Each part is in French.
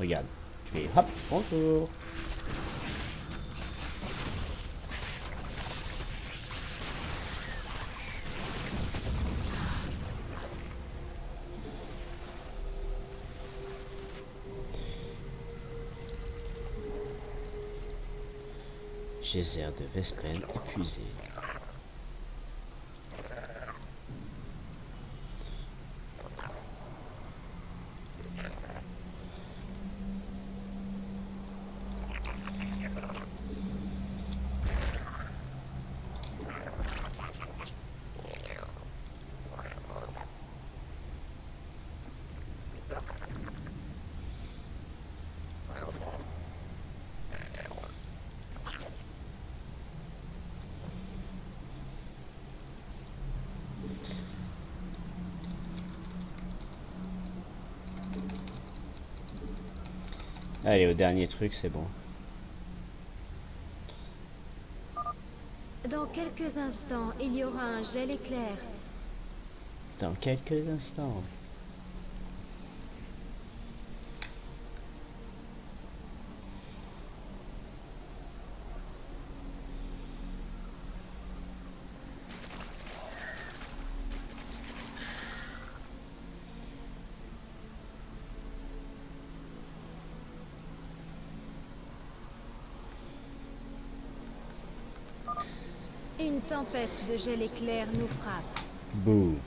Regarde. Je fais hop, bonjour. Geyser de Vespren épuisé. Allez, au dernier truc, c'est bon. Dans quelques instants, il y aura un gel éclair. Dans quelques instants. Une tempête de gel éclair nous frappe. Bouh.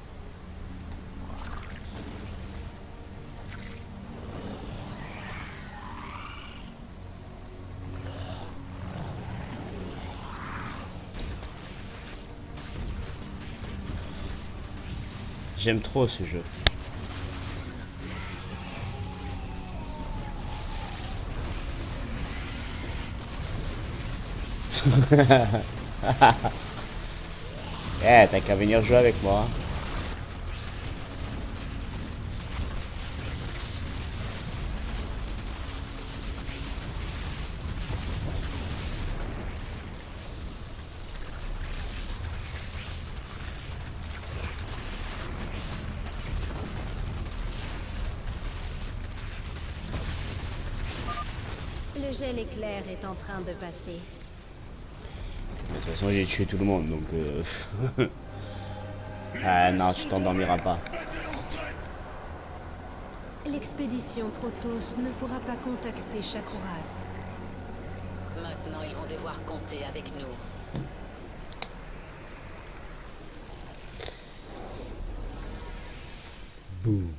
J'aime trop ce jeu. Eh, t'as qu'à venir jouer avec moi. Le gel éclair est en train de passer. De toute façon, j'ai tué tout le monde, donc... Ah non, tu t'endormiras pas. L'expédition Protoss ne pourra pas contacter Shakuras. Maintenant, ils vont devoir compter avec nous. Bouh.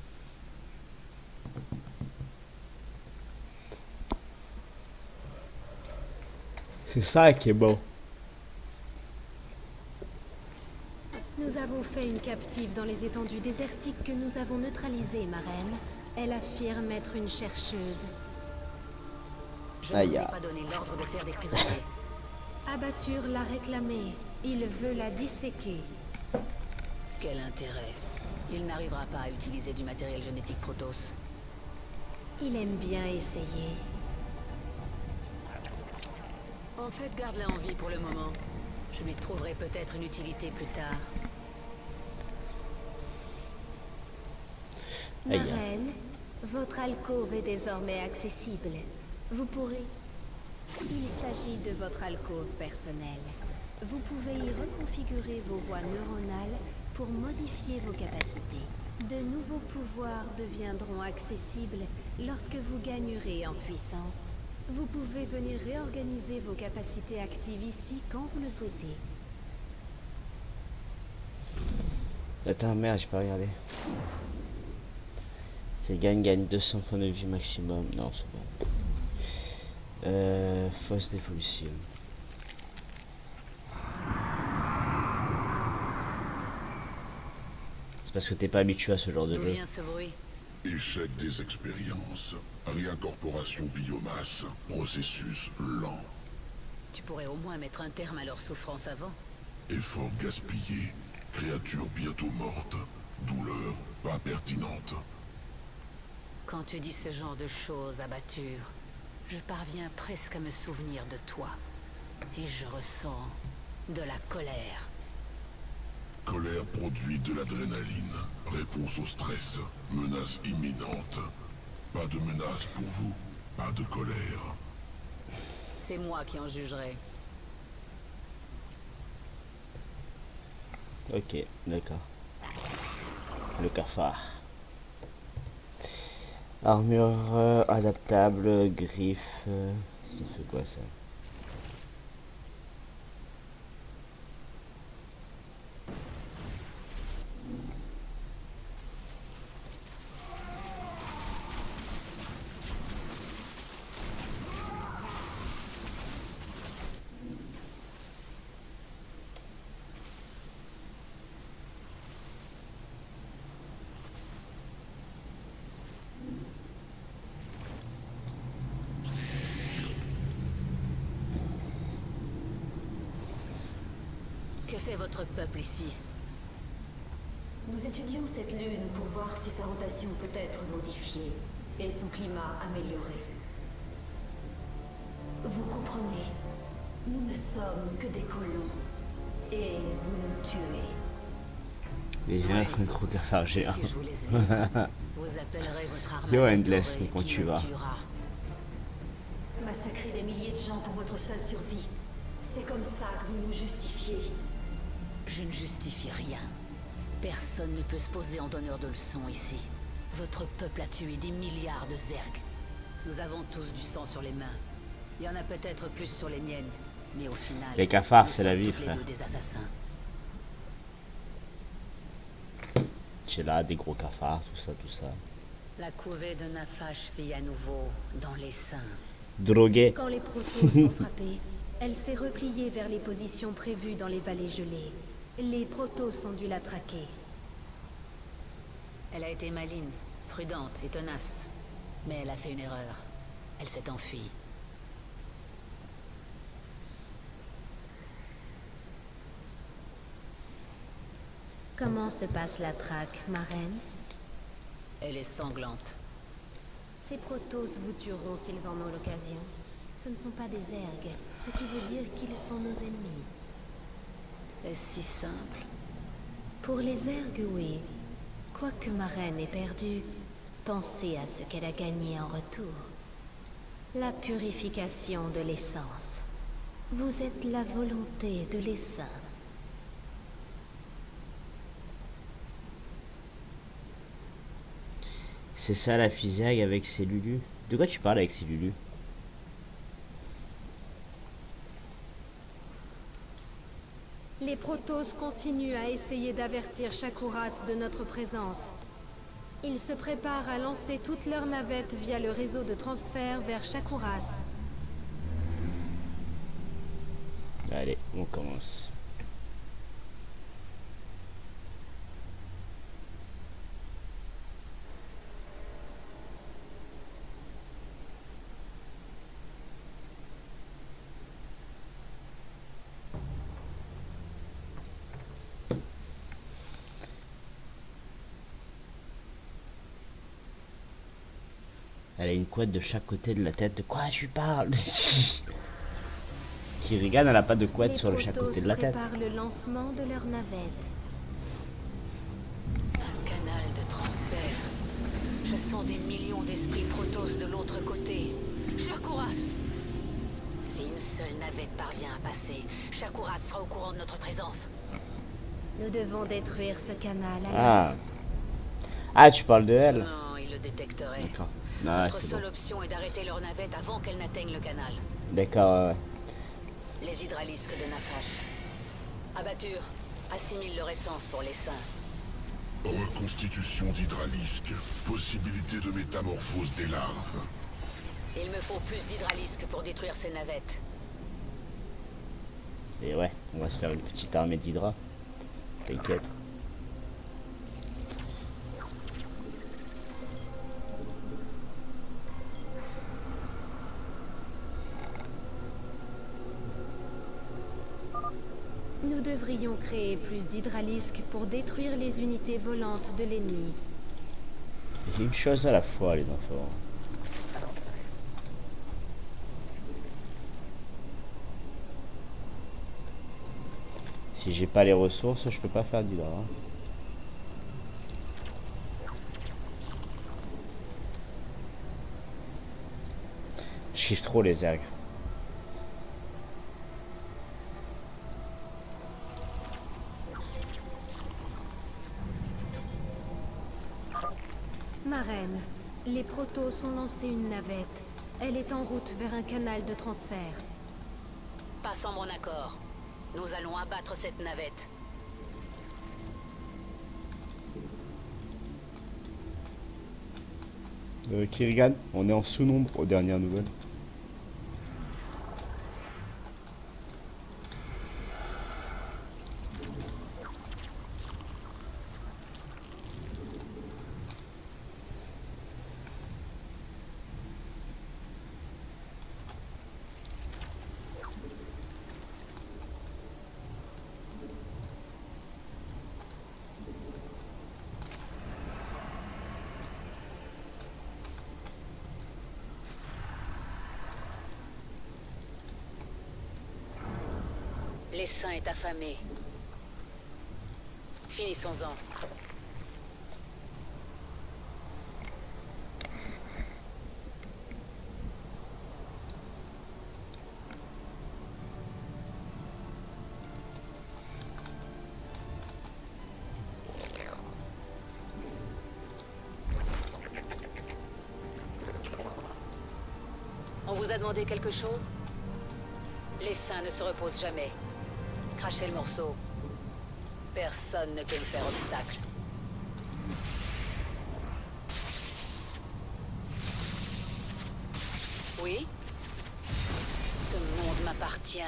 C'est ça qui est beau. Nous avons fait une captive dans les étendues désertiques que nous avons neutralisée, ma reine. Elle affirme être une chercheuse. Je ne vous ai pas donné l'ordre de faire des prisonniers. Abattur l'a réclamée. Il veut la disséquer. Quel intérêt? Il n'arrivera pas à utiliser du matériel génétique Protoss. Il aime bien essayer. En fait, garde-la en vie pour le moment. Je lui trouverai peut-être une utilité plus tard. Ma reine, votre alcôve est désormais accessible. Vous pourrez... Il s'agit de votre alcôve personnelle. Vous pouvez y reconfigurer vos voies neuronales pour modifier vos capacités. De nouveaux pouvoirs deviendront accessibles lorsque vous gagnerez en puissance. Vous pouvez venir réorganiser vos capacités actives ici quand vous le souhaitez. Attends, merde, j'ai pas regardé. C'est gagne 200 points de vie maximum. Non, c'est bon. Fausse d'évolution. C'est parce que t'es pas habitué à ce genre de D'où jeu. vient ce bruit? Échec des expériences, réincorporation biomasse, processus lent, Tu pourrais au moins mettre un terme à leur souffrance avant. effort gaspillé, créature bientôt morte, douleur pas pertinente. Quand tu dis ce genre de choses, Abatture, je parviens presque à me souvenir de toi. Et je ressens de la colère. Colère produit de l'adrénaline, réponse au stress, menace imminente. Pas de menace pour vous. pas de colère. C'est moi qui en jugerai. Ok, d'accord. Le cafard. Armure adaptable, griffe. Ça fait quoi ça? Que fait votre peuple ici? Nous étudions cette lune pour voir si sa rotation peut être modifiée et son climat amélioré. Vous comprenez, nous ne sommes que des colons et vous nous tuez. Les gens Ouais. font un gros cafard géant. Si je vous laisse vivre, vous appellerez votre armée Yo, Endless, adorée quand qui tu me vas. tuera. Massacrer des milliers de gens pour votre seule survie. C'est comme ça que vous vous justifiez. Je ne justifie rien. Personne ne peut se poser en donneur de leçons ici. Votre peuple a tué des milliards de Zerg. Nous avons tous du sang sur les mains. Il y en a peut-être plus sur les miennes, mais au final... Les cafards, nous c'est la sommes vie, toutes les frère. deux des assassins. J'ai là des gros cafards, tout ça, tout ça. La couvée de Nafash vit à nouveau dans les seins. Drogué. Quand les protos sont frappés, elle s'est repliée vers les positions prévues dans les vallées gelées. Les protos ont dû la traquer. Elle a été maligne, prudente et tenace. Mais elle a fait une erreur. Elle s'est enfuie. Comment se passe la traque, ma reine? Elle est sanglante. Ces protos vous tueront s'ils en ont l'occasion. Ce ne sont pas des ergs, ce qui veut dire qu'ils sont nos ennemis. Est-ce si simple? Pour les ergs, oui. Quoique ma reine ait perdu, pensez à ce qu'elle a gagné en retour. La purification de l'essence. Vous êtes la volonté de l'essaim. C'est ça la physique avec ses lulus. De quoi tu parles avec ses lulus? Les protos continuent à essayer d'avertir Shakuras de notre présence. Ils se préparent à lancer toutes leurs navettes via le réseau de transfert vers Shakuras. Allez, on commence. Elle a une couette de chaque côté de la tête. De quoi tu parles? Kirigan, elle a pas de couette Les sur le chaque protos côté de la tête. préparent le lancement de leur navette. Un canal de transfert. Je sens des millions d'esprits Protoss de l'autre côté. Shakuras! Si une seule navette parvient à passer, Shakuras sera au courant de notre présence. Nous devons détruire ce canal. alors. Ah. Ah, tu parles de elle? Non, il le détecterait. D'accord. Ah, Notre c'est seule bon. option est d'arrêter leur navette avant qu'elle n'atteigne le canal. D'accord, ouais. Les hydralisques de Nafash. Abatture, assimile leur essence pour les saints. Reconstitution d'hydralisque. Possibilité de métamorphose des larves. Il me faut plus d'hydralisques pour détruire ces navettes. Et ouais, on va se faire une petite armée d'hydra. T'inquiète. Nous devrions créer plus d'hydralisques pour détruire les unités volantes de l'ennemi. Une chose à la fois, les enfants. Si j'ai pas les ressources, je peux pas faire d'hydra. Je kiffe trop les zergs. Ma reine, les Protoss ont lancé une navette. Elle est en route vers un canal de transfert. Pas sans mon accord. Nous allons abattre cette navette. Kirigan, on est en sous-nombre aux dernières nouvelles. L'essaim est affamé. Finissons-en. On vous a demandé quelque chose? L'essaim ne se repose jamais. Crachez le morceau. Personne ne peut me faire obstacle. Oui? Ce monde m'appartient.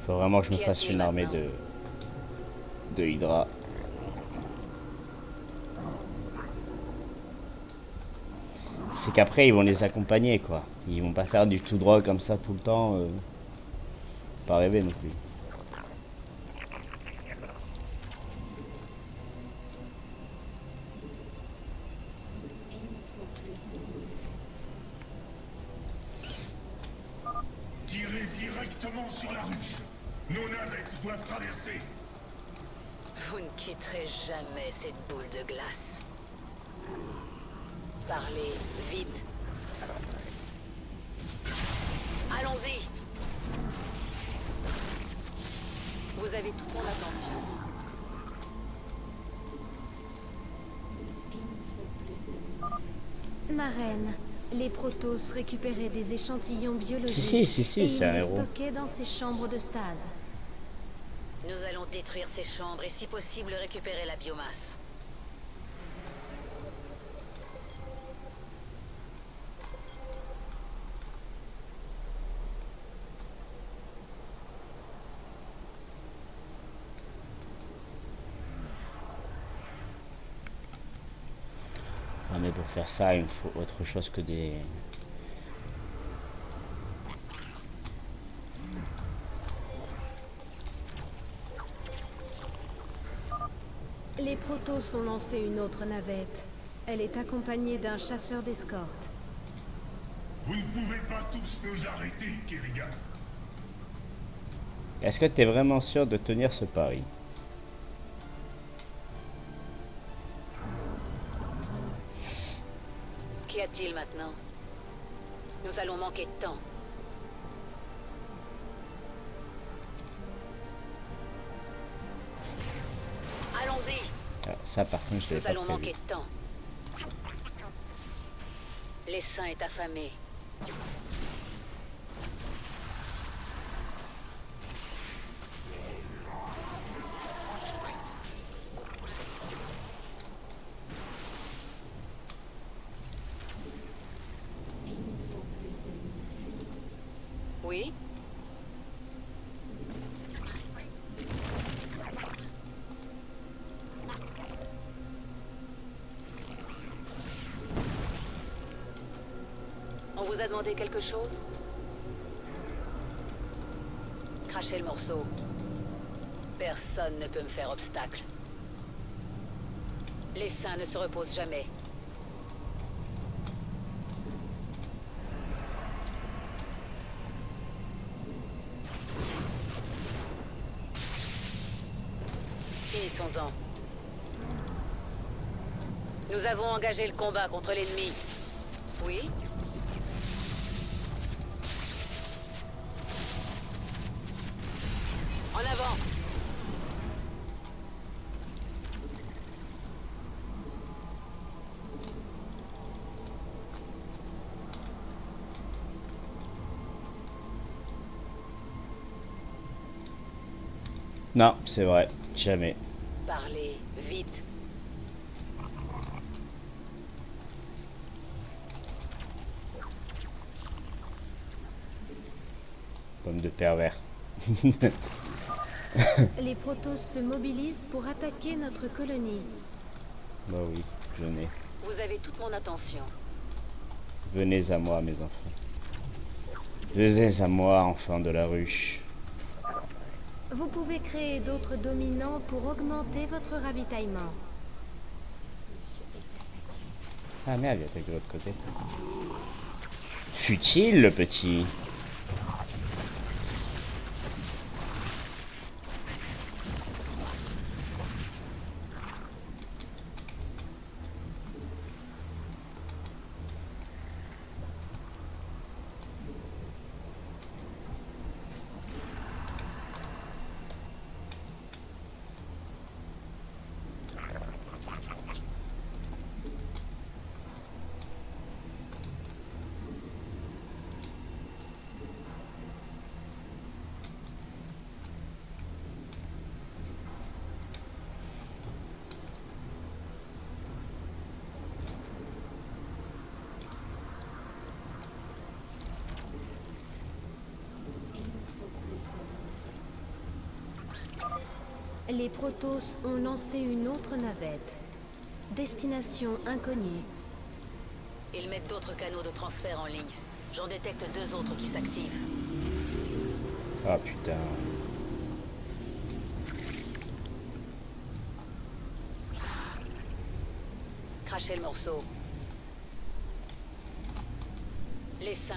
Faut vraiment que je me Qu'y fasse a-t-il une armée maintenant de Hydra. C'est qu'après ils vont les accompagner quoi. Ils vont pas faire du tout droit comme ça tout le temps. Pas rêver non plus. Tirez directement sur la ruche. Nos navettes doivent traverser. Vous ne quitterez jamais cette boule de glace. Parlez vite. Allons-y. Vous avez toute mon attention. Ma reine, les Protoss récupéraient des échantillons biologiques Si, et c'est ils un les héros. stockaient dans ces chambres de stase. Nous allons détruire ces chambres et si possible récupérer la biomasse. Ah, mais pour faire ça, il me faut autre chose que des... Les Protoss ont lancé une autre navette. Elle est accompagnée d'un chasseur d'escorte. Vous ne pouvez pas tous nous arrêter, Kerrigan. Est-ce que t'es vraiment sûr de tenir ce pari? Qu'y a-t-il maintenant? Nous allons manquer de temps. Allons-y. Ah, ça par contre je l'avais Nous pas allons prévu. manquer de temps. L'essaim est affamé. Oui? On vous a demandé quelque chose? Crachez le morceau. Personne ne peut me faire obstacle. Les saints ne se reposent jamais. Finissons-en. Nous avons engagé le combat contre l'ennemi. Oui? En avant! Non, c'est vrai, jamais. Parlez, vite. Pomme de pervers. Les Protoss se mobilisent pour attaquer notre colonie. Bah oui, venez. Vous avez toute mon attention. Venez à moi, mes enfants. Venez à moi, enfants de la ruche. Vous pouvez créer d'autres dominants pour augmenter votre ravitaillement. Ah merde, il attaque de l'autre côté. Futile, le petit. Les Protoss ont lancé une autre navette. Destination inconnue. Ils mettent d'autres canaux de transfert en ligne. J'en détecte 2 autres qui s'activent. Ah putain. Crachez le morceau. Les saints.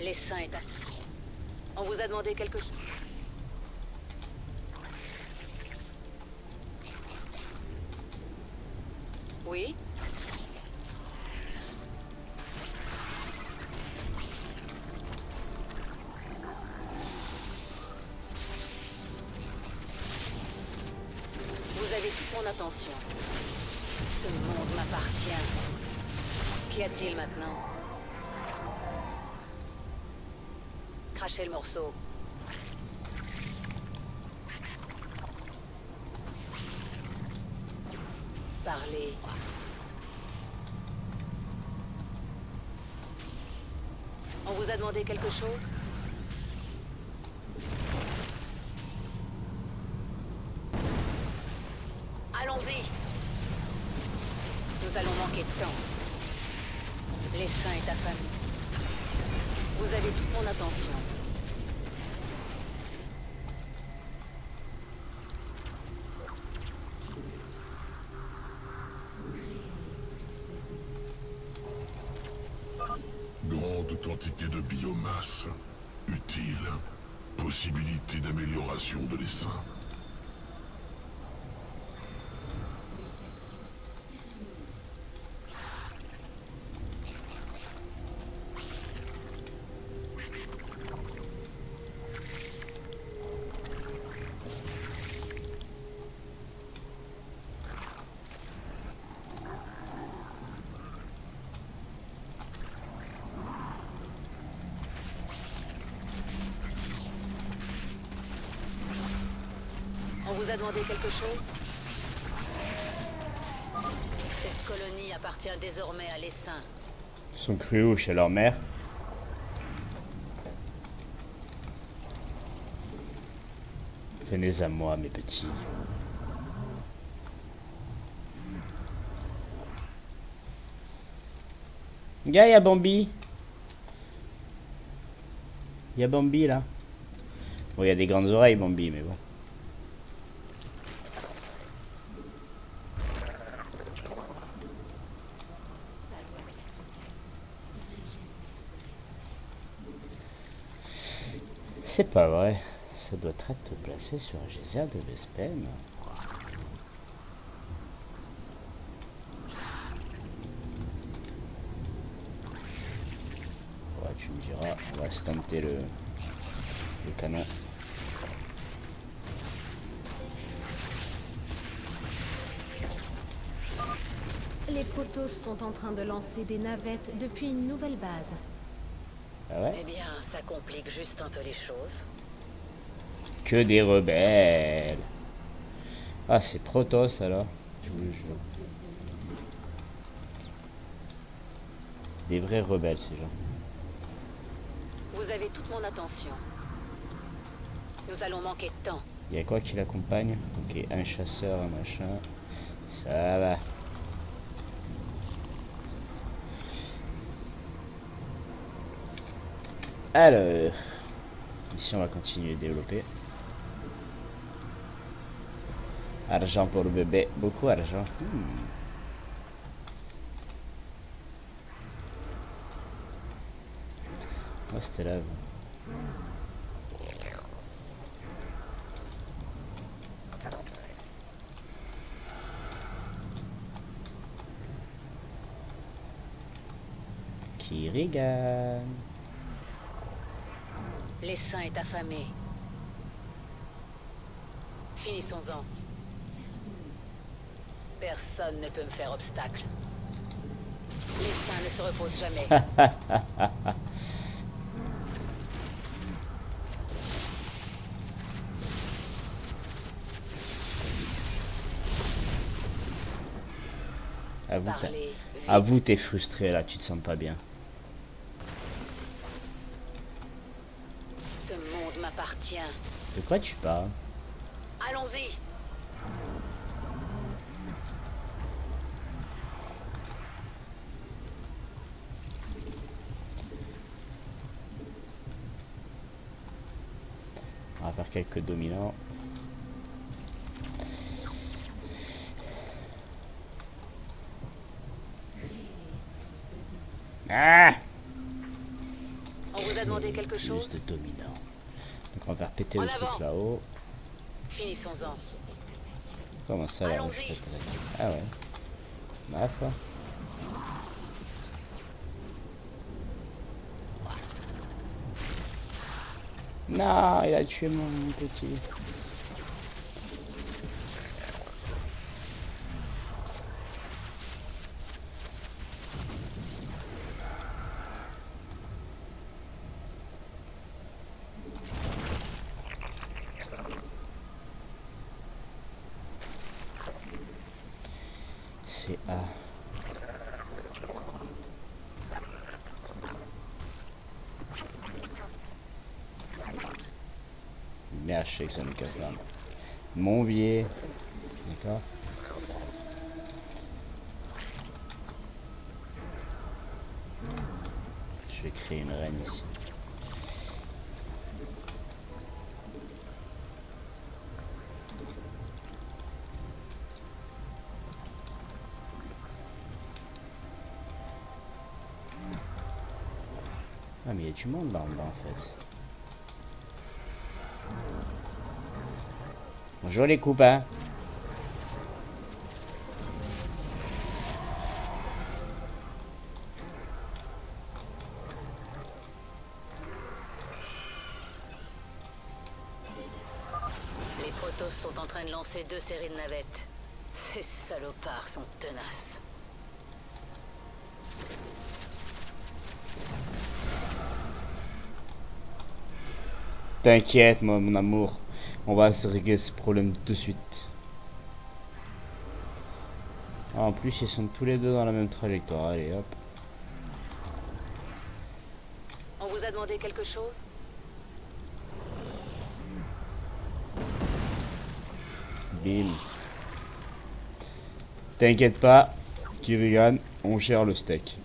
Les saints est à... On vous a demandé quelque chose. Oui? Vous avez toute mon attention. Ce monde m'appartient. Qu'y a-t-il maintenant? Crachez le morceau. Parlez. On vous a demandé quelque chose? Allons-y. Nous allons manquer de temps. Les saints et ta famille. Vous avez toute mon attention. Grande quantité de biomasse. Utile. Possibilité d'amélioration de l'essaim. On vous a demandé quelque chose? Cette colonie appartient désormais à l'essaim. Ils sont crus où, chez leur mère? Venez à moi, mes petits. Gars, y'a Bambi. Y'a Bambi là. Bon, y'a des grandes oreilles, Bambi, mais bon. C'est pas vrai. Ça doit être placé sur un geyser de Vespene. Ouais, tu me diras, on va stunter le canon. Les Protoss sont en train de lancer des navettes depuis une nouvelle base. Ah ouais? Eh bien, ça complique juste un peu les choses. Que des rebelles. Ah, c'est Protoss alors. Je vous le jure. Des vrais rebelles, ces gens. Vous avez toute mon attention. Nous allons manquer de temps. Il y a quoi qui l'accompagne? Ok, un chasseur, un machin. Ça va. Alors, ici on va continuer de développer. Argent pour le bébé, beaucoup d'argent. Oh, c'était là. Kirigan. L'essaim est affamé. Finissons-en. Personne ne peut me faire obstacle. L'essaim ne se repose jamais. Avoue, t'es frustré là, tu te sens pas bien. Ce monde m'appartient. De quoi tu parles? Allons-y. On va faire quelques dominants. Ah! On vous a demandé quelque chose? Plus de dominants. Donc on va faire péter le truc là-haut. Finissons-en. Comment ça là? Ah ouais. Ma foi. Non, il a tué mon petit. C'est A. Merde, je sais que ça me casse là. Monvier. D'accord. Je vais créer une reine ici. Ah mais il y a du monde là en bas en fait. Bonjour les copains. Les Protoss sont en train de lancer 2 séries de navettes. Ces salopards sont tenaces. T'inquiète moi mon amour. On va se régler ce problème tout de suite. Ah, en plus ils sont tous les deux dans la même trajectoire. Allez hop. On vous a demandé quelque chose? Bim. T'inquiète pas, Tyrion, on gère le steak.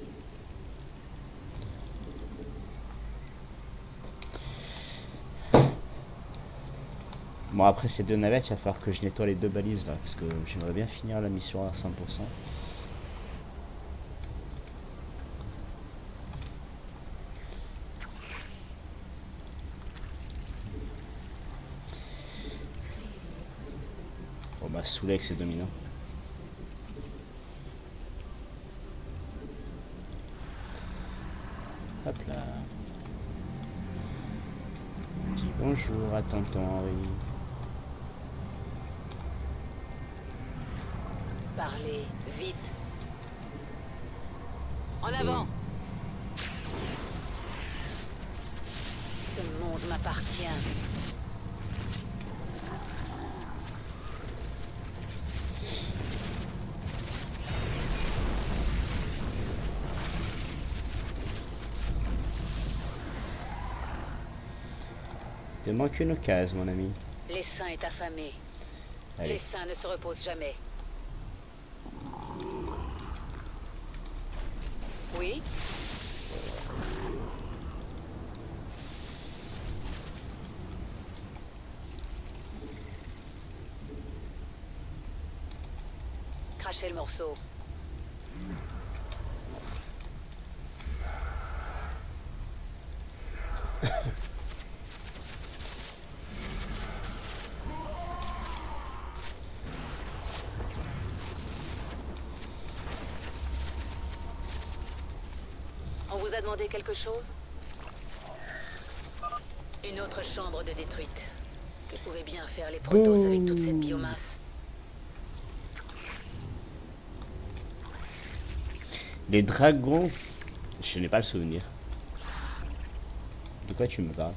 Bon, après ces 2 navettes, il va falloir que je nettoie les 2 balises là, parce que j'aimerais bien finir la mission à 100%. On m'a saoulé avec ces dominants. Hop là. Dis bonjour à tonton Henri. Parlez, vite. En avant. Ce monde m'appartient. Te manque une case, mon ami. L'essaim est affamé. Allez. L'essaim ne se repose jamais. Oui? Crachez le morceau. On vous a demandé quelque chose? Une autre chambre de détruite. Que pouvaient bien faire les Protoss avec toute cette biomasse? Les dragons, je n'ai pas le souvenir. De quoi tu me parles?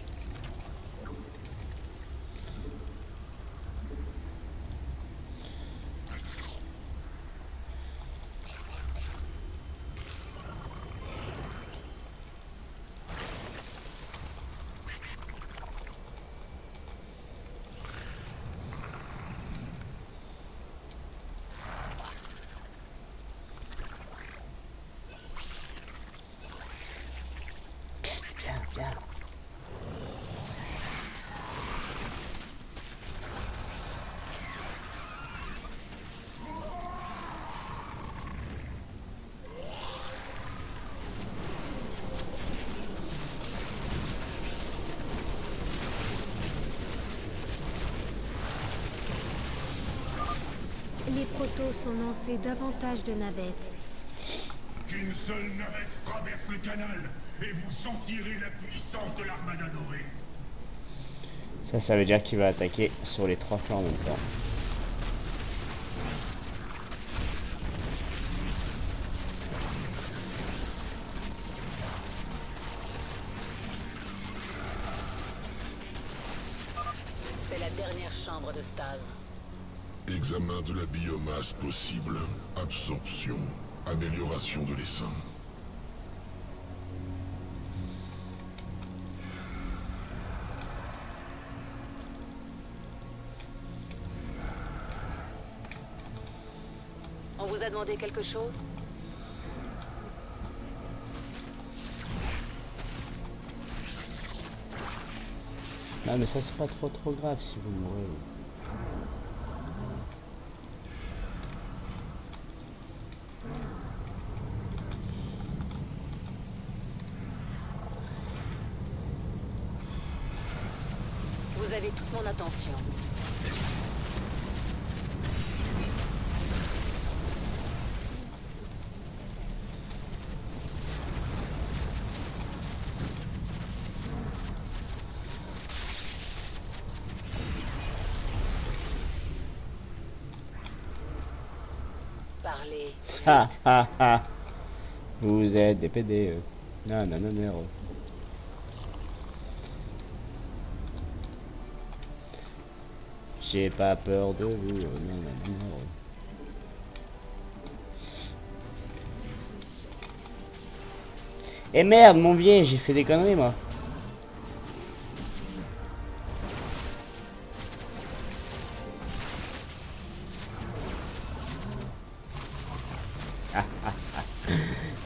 Psst, viens, viens. Les Protoss ont lancé davantage de navettes. Qu'une seule navette traverse le canal et vous sentirez la puissance de l'armada dorée. Ça veut dire qu'il va attaquer sur les 3 flancs en même temps. C'est la dernière chambre de stase. Examen de la biomasse possible. Absorption. Amélioration de l'essaim. On vous a demandé quelque chose? Non mais ça c'est pas trop grave si vous mourrez. Vous avez toute mon attention. Parlez. Ha ha ha. Vous êtes des PD. Non, non, non, non. J'ai pas peur de vous. Non, non, non. Eh merde, mon vieil, j'ai fait des conneries moi.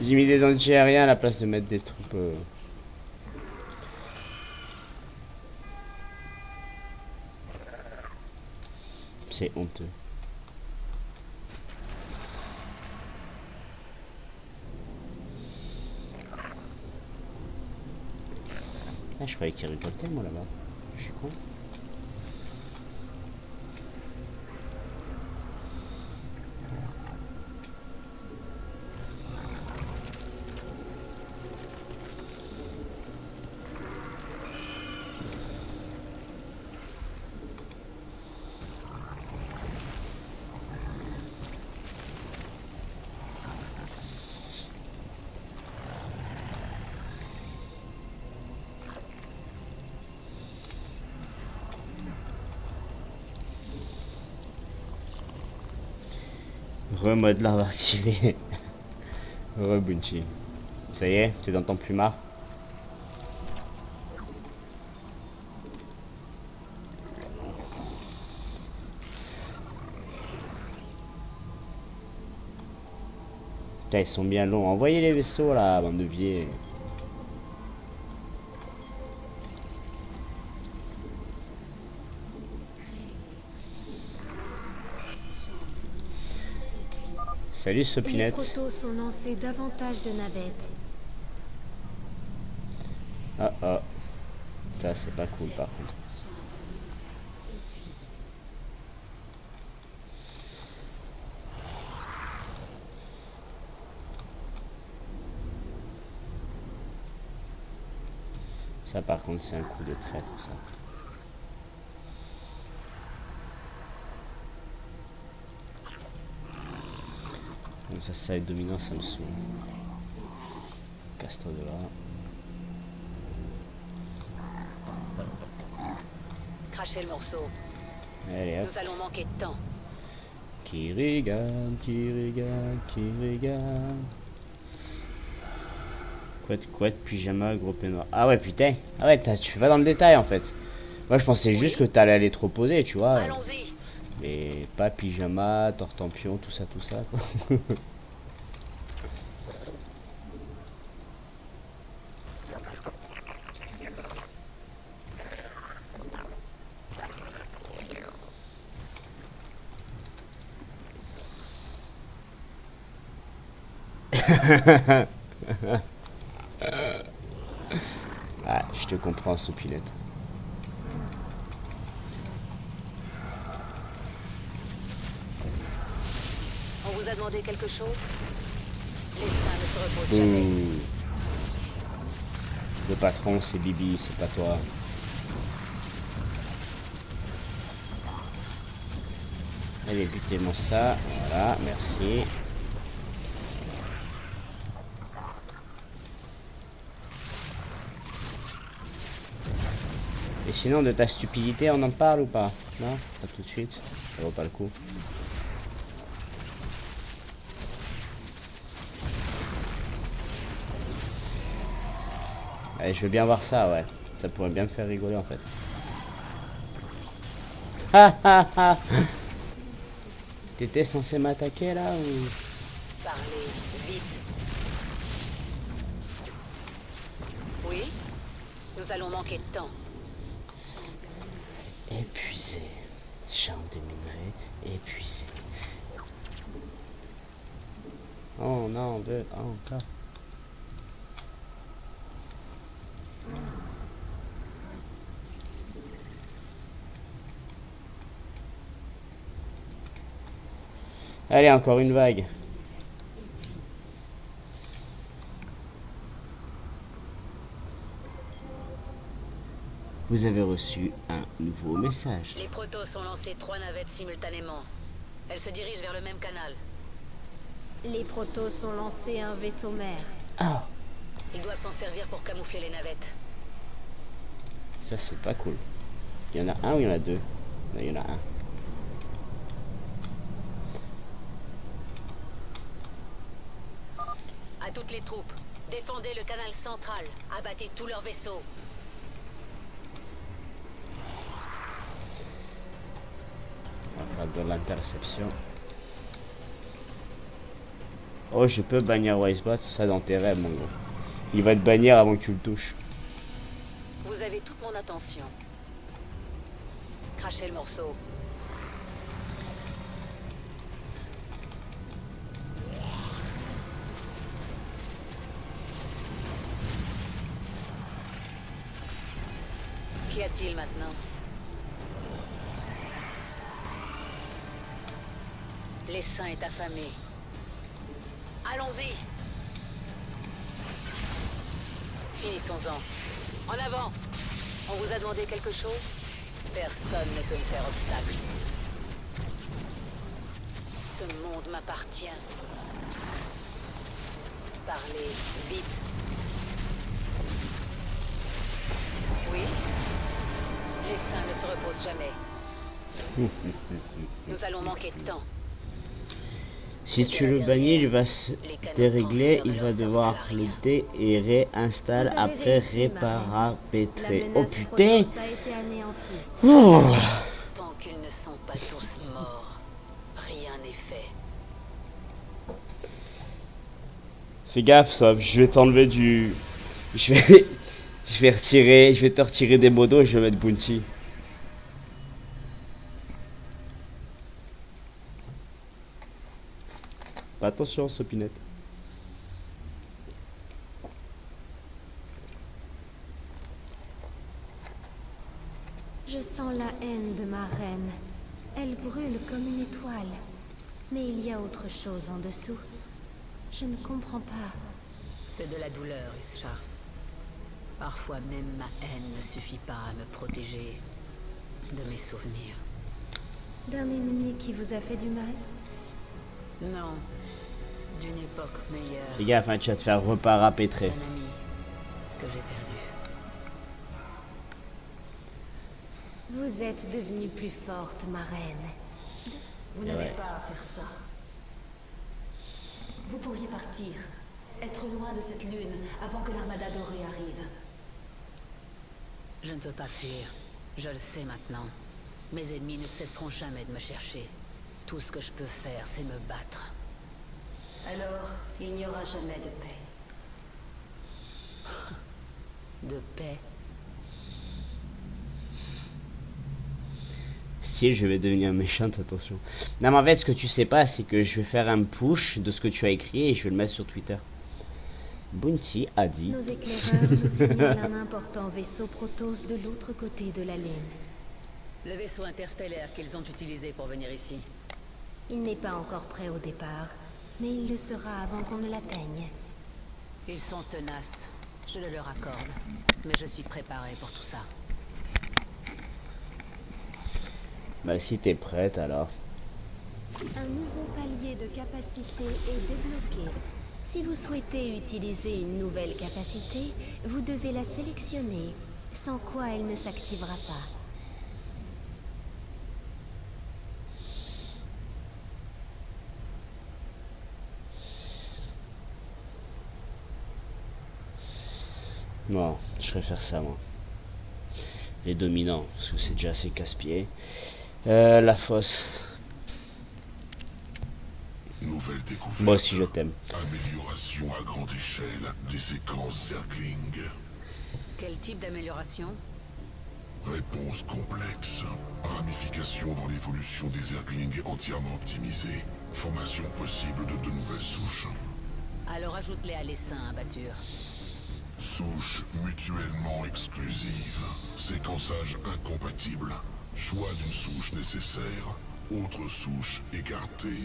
J'ai mis des anti-aériens à la place de mettre des troupes. C'est honteux. Ah, je croyais qu'il récoltait moi là-bas. Je suis con. Remode l'arbre activé. Rebunchi. Ça y est, t'es dans ton plumard. Putain, ils sont bien longs. Envoyez les vaisseaux là, bande de vieux. Salut Les Sopinette. protos sont lancés davantage de navettes. Ah ah. Ça c'est pas cool par contre. Ça par contre c'est un coup de traître ça. Comme ça va être dominant, ça me saoule. Casse-toi de là. Crachez le morceau. Allez hop. Nous allons manquer de temps. Kirigan, Kirigan, Kirigan. Couette, pyjama, gros peignoir. Ah ouais putain. Ah ouais, tu fais pas dans le détail en fait. Moi je pensais juste que t'allais aller trop poser, tu vois. Allons-y. Mais pas pyjama, tortempion, tout ça quoi. Ah, je te comprends, Soupinette. On vous a demandé quelque chose? Les saints ne se reposent jamais. Ouh. Le patron, c'est Bibi, c'est pas toi. Allez, butez-moi ça. Voilà, merci. Et sinon, de ta stupidité, on en parle ou pas? Non? Pas tout de suite. Ça vaut pas le coup. Allez, je veux bien voir ça, ouais. Ça pourrait bien me faire rigoler, en fait. T'étais censé m'attaquer, là, ou... Parlez vite. Oui? Nous allons manquer de temps. Épuisé. Champ des minerais, épuisé. Oh non, encore. Allez, encore une vague. Vous avez reçu un nouveau message. Les protos ont lancé 3 navettes simultanément. Elles se dirigent vers le même canal. Les protos ont lancé un vaisseau mère. Ah, Ils doivent s'en servir pour camoufler les navettes. ça c'est pas cool. Il y en a un ou il y en a deux? Non, il y en a un. À toutes les troupes, défendez le canal central. Abattez tous leurs vaisseaux. On va faire de l'interception. Oh, je peux bannir Wisebot, ça dans tes rêves, mon gros. Il va te bannir avant que tu le touches. Vous avez toute mon attention. Crachez le morceau. Qu'y a-t-il maintenant? L'essaim est affamé. Allons-y. Finissons-en. En avant. On vous a demandé quelque chose? Personne ne peut me faire obstacle. Ce monde m'appartient. Parlez vite. Oui? L'essaim ne se repose jamais. Nous allons manquer de temps. Si tu le bannis, il va se dérégler, il va devoir le dé et réinstalle Vous avez après réussi, Marine. réparapétrer. La Oh menace putain! Protoss a été anéantie. Oh. Tant qu'ils ne sont pas tous morts, rien n'est fait. Fais gaffe, Sob, je vais t'enlever du... Je vais... je vais te retirer des modos et je vais mettre Bounty. Fais attention, Sopinette. Je sens la haine de ma reine. Elle brûle comme une étoile. Mais il y a autre chose en dessous. Je ne comprends pas. C'est de la douleur, Isha. Parfois même ma haine ne suffit pas à me protéger de mes souvenirs. D'un ennemi qui vous a fait du mal? Non, d'une époque meilleure. Fais gaffe, hein, tu vas te faire reparapétrer. Un ami que j'ai perdu. Vous êtes devenue plus forte, ma reine. Vous n'avez pas à faire ça. Vous pourriez partir, être loin de cette lune avant que l'armada dorée arrive. Je ne peux pas fuir. Je le sais maintenant. Mes ennemis ne cesseront jamais de me chercher. Tout ce que je peux faire, c'est me battre. Alors, il n'y aura jamais de paix. De paix. Si, je vais devenir méchante, attention. Non, mais en fait, ce que tu sais pas, c'est que je vais faire un push de ce que tu as écrit et je vais le mettre sur Twitter. Bounty a dit... Nos éclaireurs nous signalent un important vaisseau Protoss de l'autre côté de la Lune. Le vaisseau interstellaire qu'ils ont utilisé pour venir ici. Il n'est pas encore prêt au départ, mais il le sera avant qu'on ne l'atteigne. Ils sont tenaces. Je le leur accorde. Mais je suis préparé pour tout ça. Bah, si t'es prête, alors. Un nouveau palier de capacité est débloqué. Si vous souhaitez utiliser une nouvelle capacité, vous devez la sélectionner, sans quoi elle ne s'activera pas. Non, je préfère ça, moi. Les dominants, parce que c'est déjà assez casse-pied. La fosse. Nouvelle découverte. Moi aussi, je t'aime. Amélioration à grande échelle des séquences Zergling. Quel type d'amélioration? Réponse complexe. Ramification dans l'évolution des Zerglings entièrement optimisée. Formation possible de nouvelles souches. Alors ajoute-les à l'essaim, abatture. Souches mutuellement exclusives. Séquençage incompatible. Choix d'une souche nécessaire. Autre souche écartée.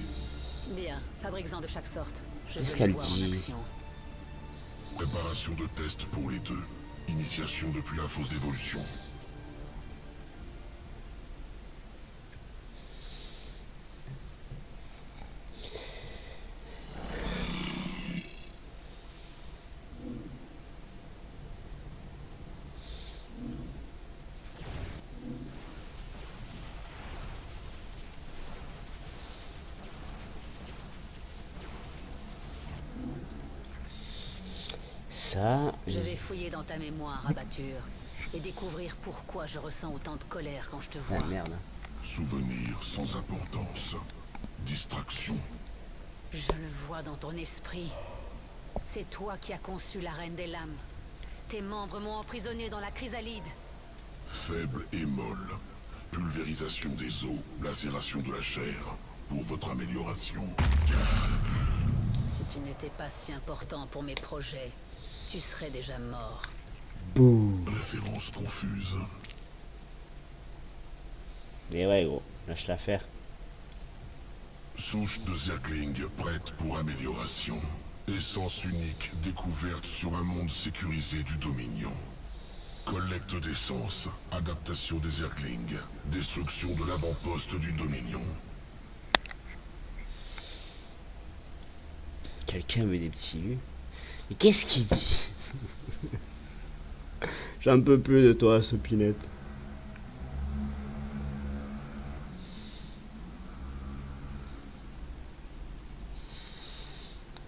Bien, fabrique-en de chaque sorte. Je Qu'est-ce veux qu'elle les voir en dit? action. Préparation de test pour les deux. Initiation depuis la fosse d'évolution. Ça... Je vais fouiller dans ta mémoire, abatture, et découvrir pourquoi je ressens autant de colère quand je te vois. Ah, merde. Souvenir sans importance. Distraction. Je le vois dans ton esprit. C'est toi qui as conçu la Reine des Lames. Tes membres m'ont emprisonné dans la chrysalide. Faible et molle. Pulvérisation des os, lacération de la chair. Pour votre amélioration. Si tu n'étais pas si important pour mes projets, tu serais déjà mort. Boum. Référence confuse. Mais ouais, gros, lâche l'affaire. Souche de Zergling prête pour amélioration. Essence unique découverte sur un monde sécurisé du Dominion. Collecte d'essence, adaptation des Zerglings, destruction de l'avant-poste du Dominion. Quelqu'un veut des petits vues. Mais qu'est-ce qu'il dit? J'en peux plus de toi, Sopinette.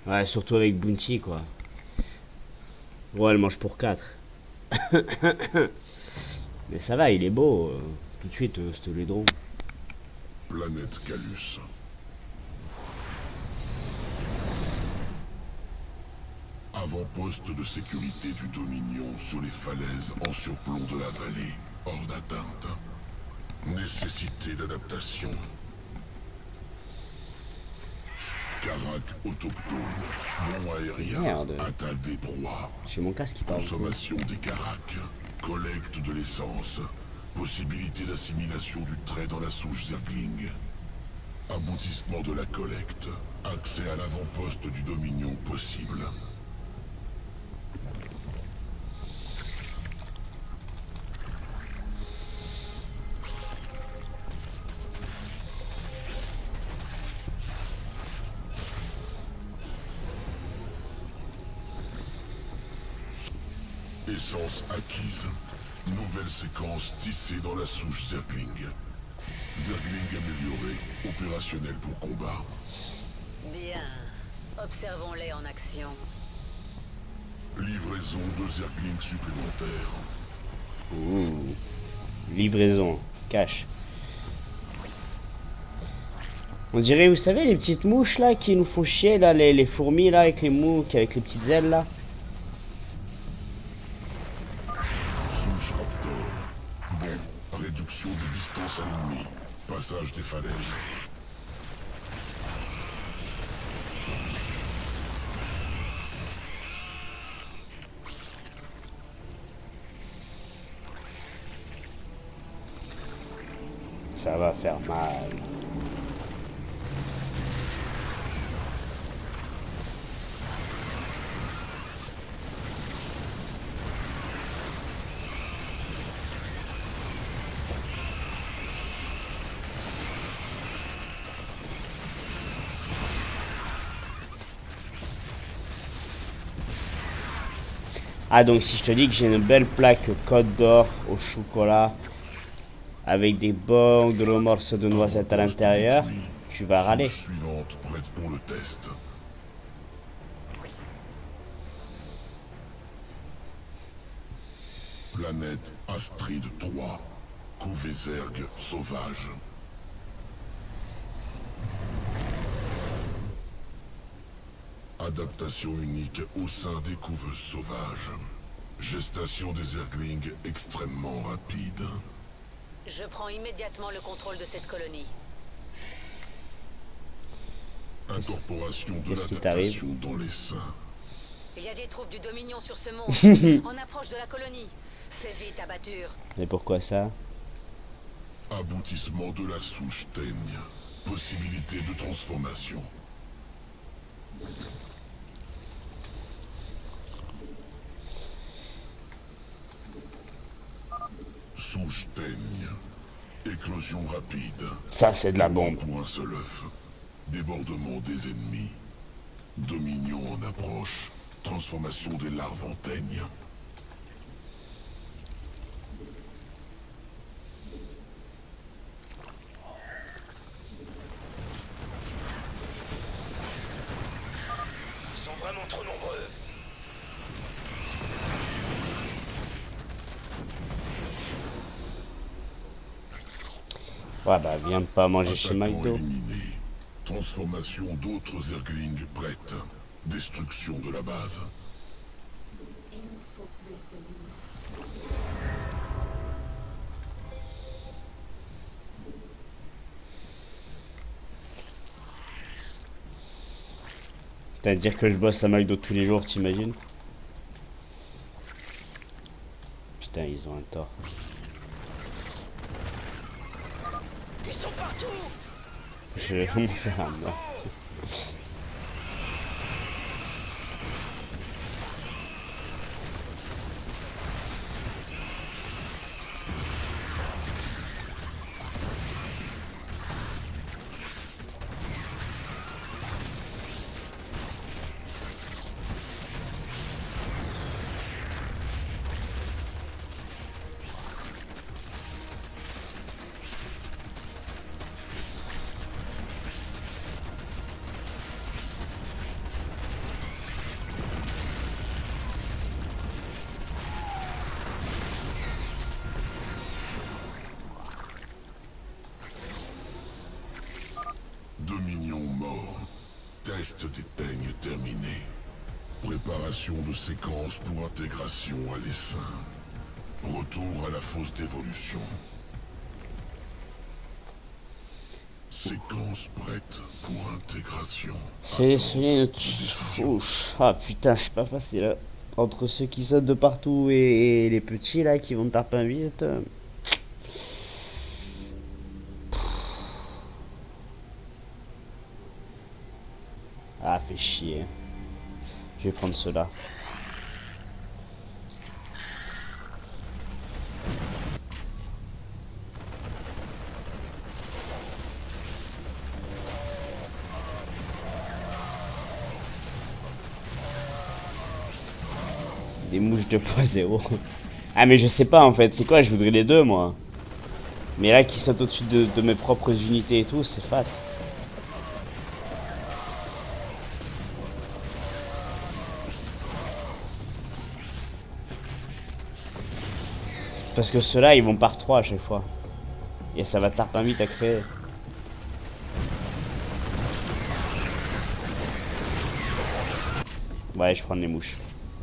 Ouais, surtout avec Bounty, quoi. Ouais, elle mange pour 4. Mais ça va, il est beau. Tout de suite, ce laidron. Planète Calus. Avant-poste de sécurité du Dominion sur les falaises en surplomb de la vallée, hors d'atteinte. Nécessité d'adaptation. Carac autochtone, bon aérien, Merde. attaque des proies, J'ai mon casque qui parle. consommation des caracs, collecte de l'essence, possibilité d'assimilation du trait dans la souche Zergling. Aboutissement de la collecte, accès à l'avant-poste du Dominion possible. Essence acquise. Nouvelle séquence tissée dans la souche Zergling. Zergling amélioré, opérationnel pour combat. Bien. Observons-les en action. Livraison de Zergling supplémentaires. Ouh. Livraison. Cash. On dirait, vous savez, les petites mouches là qui nous font chier là, les fourmis là avec les mouches, avec les petites ailes là. Souche Raptor. Bon, réduction de distance à l'ennemi. Passage des falaises. Ça va faire mal. Ah, donc si je te dis que j'ai une belle plaque Côte d'Or au chocolat avec des bons gros morceaux de noisettes à l'intérieur, tu vas râler. Souche suivante prête pour le test. Planète Astride 3. Couvé-Zerg sauvage. Adaptation unique au sein des couveuses sauvages. Gestation des Zerglings extrêmement rapide. Je prends immédiatement le contrôle de cette colonie. Incorporation de Qu'est-ce qui l'adaptation dans les seins. Il y a des troupes du Dominion sur ce monde, en approche de la colonie. Fais vite, abatture. Mais pourquoi ça? Aboutissement de la souche teigne. Possibilité de transformation. Souche teigne. Éclosion rapide. Ça, c'est de la bombe. Pour un seul œuf. Débordement des ennemis. Dominion en approche. Transformation des larves en teigne. Ils sont vraiment trop nombreux. Ouais, bah, viens pas manger chez Attaquant McDo. éliminé. Transformation d'autres Zerglings prêtes. Destruction de la base. C'est-à-dire que je bosse à McDo tous les jours, t'imagines? Putain, ils ont un tort. Ils sont partout. Je vais me faire un mort. Dominion mort. Test des teignes terminé. Préparation de séquence pour intégration à l'essaim. Retour à la fosse d'évolution. Séquence prête pour intégration. Sélectionner notre souche. Ah putain, c'est pas facile. Hein. Entre ceux qui sautent de partout et les petits là qui vont taper vite. Ah, fait chier. Je vais prendre ceux-là. Des mouches 2.0. Ah mais je sais pas en fait, c'est quoi, je voudrais les deux moi. Mais là qui sautent au-dessus de mes propres unités et tout, c'est fat. Parce que ceux-là, ils vont par 3 à chaque fois. Et ça va tarpin vite à créer. Ouais, je prends les mouches.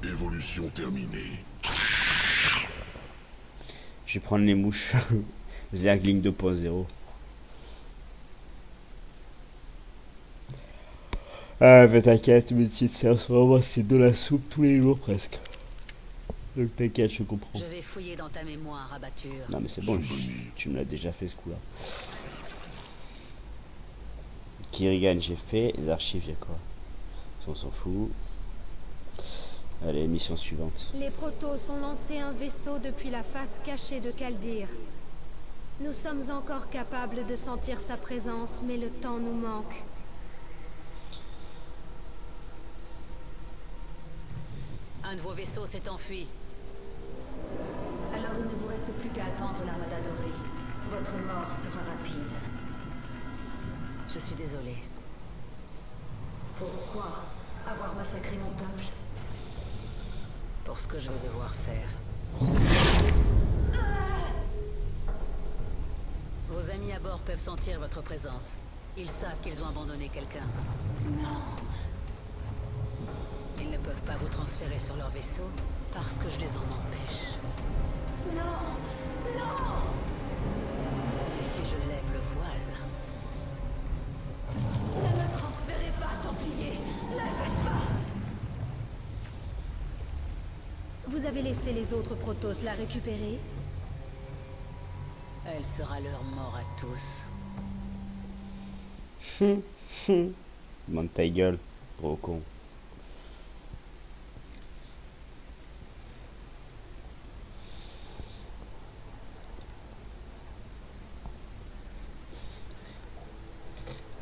Évolution terminée. Je vais prendre les mouches. Zergling 2.0. Ah, mais t'inquiète, mes petites sœurs, vraiment, c'est de la soupe tous les jours presque. Donc t'inquiète, je comprends. Je vais fouiller dans ta mémoire, abatture. Non mais c'est bon, tu me l'as déjà fait ce coup-là. Kirigan j'ai fait, les archives y'a quoi? On s'en fout. Allez, mission suivante. Les Protoss ont lancé un vaisseau depuis la face cachée de Kaldir. Nous sommes encore capables de sentir sa présence, mais le temps nous manque. Un de vos vaisseaux s'est enfui. Alors il ne vous reste plus qu'à attendre l'armada dorée. Votre mort sera rapide. Je suis désolé. Pourquoi avoir massacré mon peuple? Pour ce que je vais devoir faire. Vos amis à bord peuvent sentir votre présence. Ils savent qu'ils ont abandonné quelqu'un. Non. Ils ne peuvent pas vous transférer sur leur vaisseau parce que je les en empêche. Non. Non. Et si je lève le voile? Ne me transférez pas, Templier. Ne le faites pas. Vous avez laissé les autres Protoss la récupérer? Elle sera leur mort à tous. Monte ta gueule, gros con.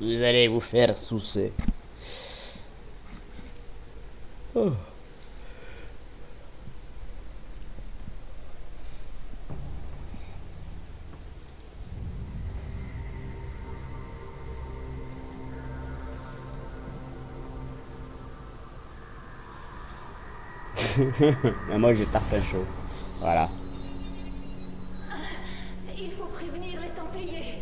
Vous allez vous faire soucer. Oh. Et moi j'ai tarpin chaud. Voilà. Il faut prévenir les Templiers.